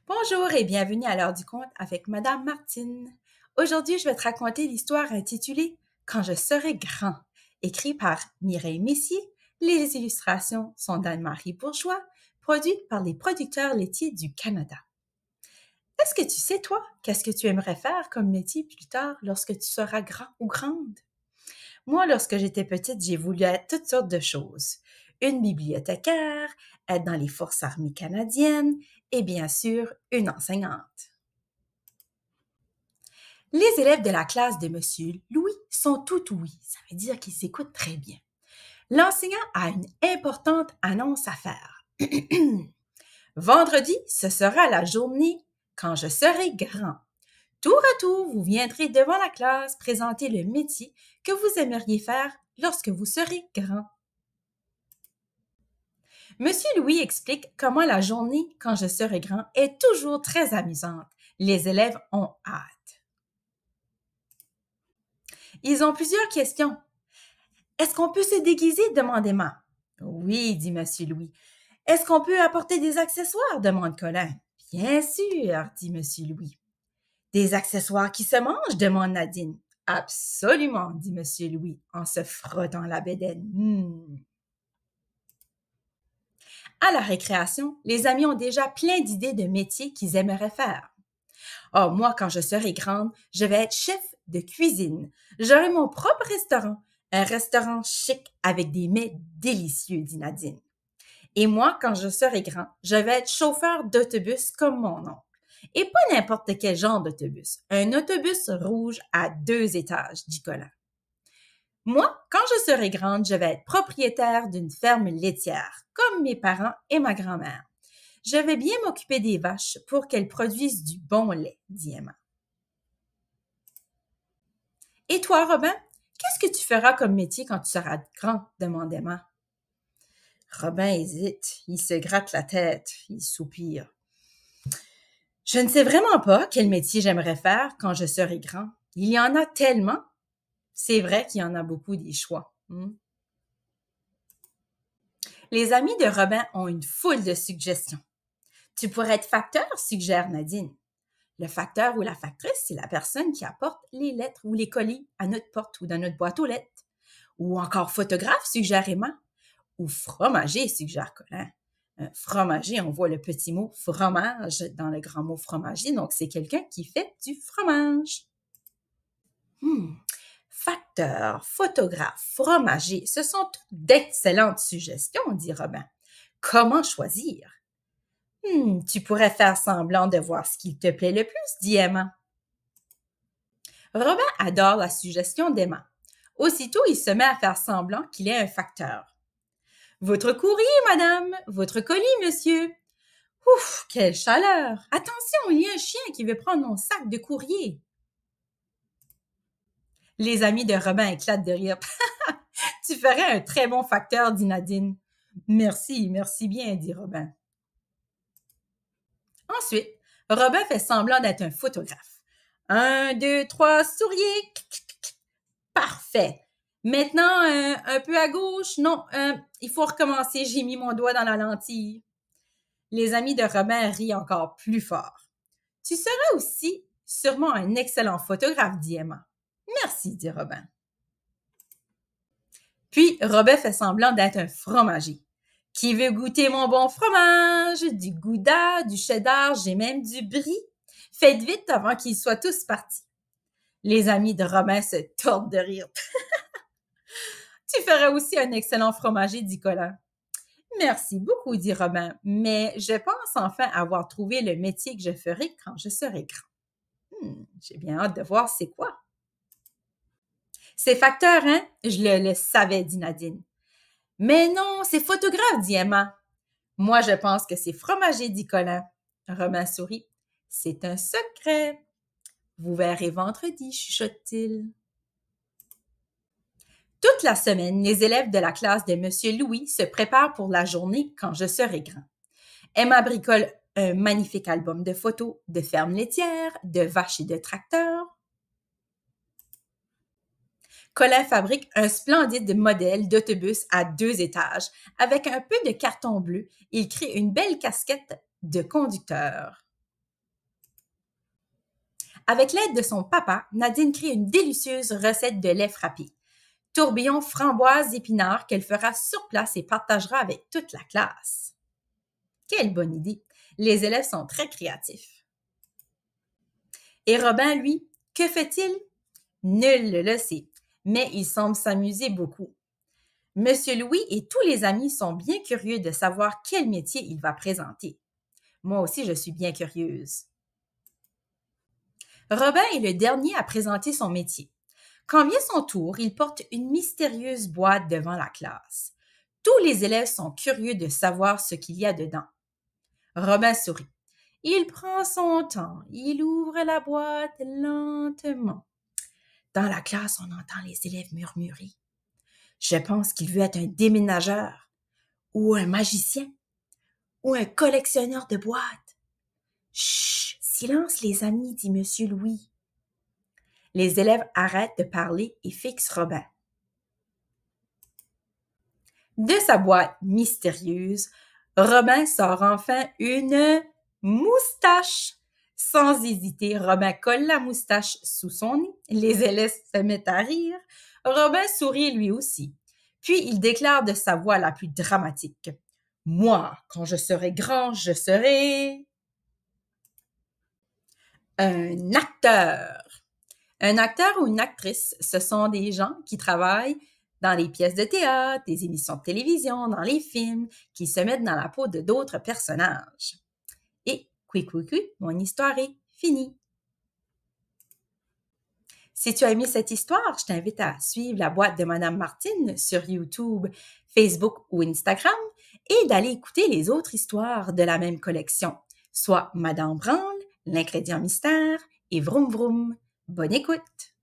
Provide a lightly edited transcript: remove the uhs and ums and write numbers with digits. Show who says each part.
Speaker 1: Bonjour et bienvenue à l'heure du conte avec Madame Martine. Aujourd'hui, je vais te raconter l'histoire intitulée Quand je serai grand, écrite par Mireille Messier. Les illustrations sont d'Anne-Marie Bourgeois, produites par les producteurs laitiers du Canada. Est-ce que tu sais, toi, qu'est-ce que tu aimerais faire comme métier plus tard lorsque tu seras grand ou grande? Moi, lorsque j'étais petite, j'ai voulu être toutes sortes de choses. Une bibliothécaire, être dans les forces armées canadiennes et bien sûr, une enseignante. Les élèves de la classe de Monsieur Louis sont tout oui, ça veut dire qu'ils s'écoutent très bien. L'enseignant a une importante annonce à faire. Vendredi, ce sera la journée quand je serai grand. Tour à tour, vous viendrez devant la classe présenter le métier que vous aimeriez faire lorsque vous serez grand. Monsieur Louis explique comment la journée quand je serai grand est toujours très amusante. Les élèves ont hâte. Ils ont plusieurs questions. Est-ce qu'on peut se déguiser? Demande Emma. Oui, dit Monsieur Louis. Est-ce qu'on peut apporter des accessoires? Demande Colin. Bien sûr, dit Monsieur Louis. Des accessoires qui se mangent? Demande Nadine. Absolument, dit Monsieur Louis en se frottant la bédaine. À la récréation, les amis ont déjà plein d'idées de métiers qu'ils aimeraient faire. Oh, moi, quand je serai grande, je vais être chef de cuisine. J'aurai mon propre restaurant, un restaurant chic avec des mets délicieux, dit Nadine. Et moi, quand je serai grand, je vais être chauffeur d'autobus comme mon oncle. Et pas n'importe quel genre d'autobus. Un autobus rouge à 2 étages, dit Colin. Moi, quand je serai grande, je vais être propriétaire d'une ferme laitière, comme mes parents et ma grand-mère. Je vais bien m'occuper des vaches pour qu'elles produisent du bon lait, dit Emma. Et toi, Robin, qu'est-ce que tu feras comme métier quand tu seras grand? Demande Emma. Robin hésite, il se gratte la tête, il soupire. Je ne sais vraiment pas quel métier j'aimerais faire quand je serai grand. Il y en a tellement. C'est vrai qu'il y en a beaucoup des choix. Les amis de Robin ont une foule de suggestions. Tu pourrais être facteur, suggère Nadine. Le facteur ou la factrice, c'est la personne qui apporte les lettres ou les colis à notre porte ou dans notre boîte aux lettres. Ou encore photographe, suggère Emma. Ou fromager, suggère Colin. Fromager, on voit le petit mot fromage dans le grand mot fromager, donc c'est quelqu'un qui fait du fromage. Facteur, photographe, fromager, ce sont toutes d'excellentes suggestions, dit Robin. Comment choisir? Tu pourrais faire semblant de voir ce qui te plaît le plus, dit Emma. Robin adore la suggestion d'Emma. Aussitôt, il se met à faire semblant qu'il est un facteur. Votre courrier, madame. Votre colis, monsieur. Ouf, quelle chaleur. Attention, il y a un chien qui veut prendre mon sac de courrier. Les amis de Robin éclatent de rire. Tu ferais un très bon facteur, dit Nadine. Merci, merci bien, dit Robin. Ensuite, Robin fait semblant d'être un photographe. 1, 2, 3, souriez. Parfait. Maintenant, un peu à gauche. Non, il faut recommencer. J'ai mis mon doigt dans la lentille. Les amis de Robin rient encore plus fort. Tu seras aussi sûrement un excellent photographe, dit Emma. Merci, dit Robin. Puis, Robin fait semblant d'être un fromager. Qui veut goûter mon bon fromage? Du gouda, du cheddar, j'ai même du brie. Faites vite avant qu'ils soient tous partis. Les amis de Robin se tordent de rire. Tu feras aussi un excellent fromager, dit Colin. Merci beaucoup, dit Robin, mais je pense enfin avoir trouvé le métier que je ferai quand je serai grand. J'ai bien hâte de voir c'est quoi. C'est facteur, hein? Je le savais, dit Nadine. Mais non, c'est photographe, dit Emma. Moi, je pense que c'est fromager, dit Colin. Robin sourit. C'est un secret. Vous verrez vendredi, chuchote-t-il. Toute la semaine, les élèves de la classe de Monsieur Louis se préparent pour la journée quand je serai grand. Emma bricole un magnifique album de photos de fermes laitières, de vaches et de tracteurs. Colin fabrique un splendide modèle d'autobus à 2 étages. Avec un peu de carton bleu, il crée une belle casquette de conducteur. Avec l'aide de son papa, Nadine crée une délicieuse recette de lait frappé. Tourbillon framboise épinards qu'elle fera sur place et partagera avec toute la classe. Quelle bonne idée! Les élèves sont très créatifs. Et Robin, lui, que fait-il? Nul ne le sait, mais il semble s'amuser beaucoup. Monsieur Louis et tous les amis sont bien curieux de savoir quel métier il va présenter. Moi aussi, je suis bien curieuse. Robin est le dernier à présenter son métier. Quand vient son tour, il porte une mystérieuse boîte devant la classe. Tous les élèves sont curieux de savoir ce qu'il y a dedans. Robin sourit. Il prend son temps, il ouvre la boîte lentement. Dans la classe, on entend les élèves murmurer. Je pense qu'il veut être un déménageur, ou un magicien, ou un collectionneur de boîtes. Chut, silence les amis, dit Monsieur Louis. Les élèves arrêtent de parler et fixent Robin. De sa boîte mystérieuse, Robin sort enfin une moustache. Sans hésiter, Robin colle la moustache sous son nez. Les élèves se mettent à rire. Robin sourit lui aussi. Puis il déclare de sa voix la plus dramatique. « Moi, quand je serai grand, je serai... un acteur. » Un acteur ou une actrice, ce sont des gens qui travaillent dans les pièces de théâtre, des émissions de télévision, dans les films, qui se mettent dans la peau de d'autres personnages. Et, mon histoire est finie. Si tu as aimé cette histoire, je t'invite à suivre la boîte de Madame Martine sur YouTube, Facebook ou Instagram et d'aller écouter les autres histoires de la même collection, soit Madame Branle, l'ingrédient mystère et Vroom Vroom. Bonne écoute!